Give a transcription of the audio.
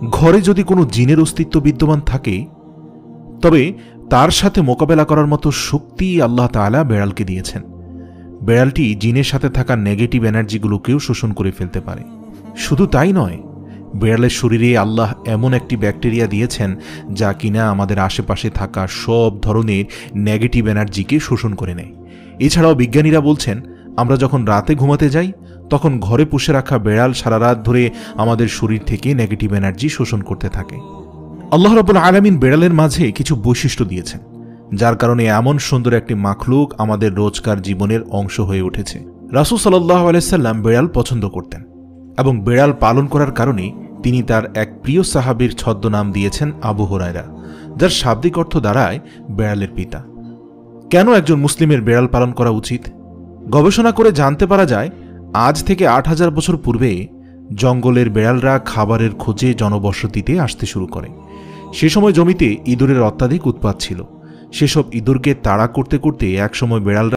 ঘরে যদি কোনো জিনের অস্তিত্ব বিদ্যমান থাকে তবে তার সাথে মোকাবেলা করার মতো শক্তি আল্লাহ তাআলা বেড়ালকে দিয়েছেন। বেড়ালটি জিনের সাথে থাকা নেগেটিভ এনার্জিগুলোকেও শোষণ করে ফেলতে পারে। শুধু তাই নয়, বেড়ালের শরীরে আল্লাহ এমন একটি ব্যাকটেরিয়া দিয়েছেন যা কিনা আমাদের আশেপাশে থাকা সব ধরনের নেগেটিভ এনার্জিকে শোষণ করে নেয়। এছাড়াও বিজ্ঞানীরা বলছেন, আমরা যখন রাতে ঘুমাতে যাই তখন ঘরে পুষে রাখা বেড়াল সারা রাত ধরে আমাদের শরীর থেকে নেগেটিভ এনার্জি শোষণ করতে থাকে। আল্লাহ রাব্বুল আলামিন বেড়ালের মাঝে কিছু বৈশিষ্ট্য দিয়েছেন, যার কারণে এমন সুন্দর একটি মাখলুক আমাদের রোজকার জীবনের অংশ হয়ে উঠেছে। রাসূল সাল্লাল্লাহু আলাইহি সাল্লাম বেড়াল পছন্দ করতেন এবং বেড়াল পালন করার কারণে তিনি তার এক প্রিয় সাহাবীর ছদ্মনাম দিয়েছেন আবু হুরায়রা, যার শাব্দিক অর্থ দাঁড়ায় বেড়ালের পিতা। কেন একজন মুসলিমের বেড়াল পালন করা উচিত? গবেষণা করে জানতে পারা যায়, আজ থেকে ৮,০০০ বছর পূর্বে জঙ্গলের বেড়ালরা খাবারের খোঁজে জনবসতিতে আসতে শুরু করে। সে সময় জমিতে ইঁদুরের অত্যাধিক উৎপাত ছিল। সেসব ইঁদুরকে তাড়া করতে করতে একসময় বেড়ালরা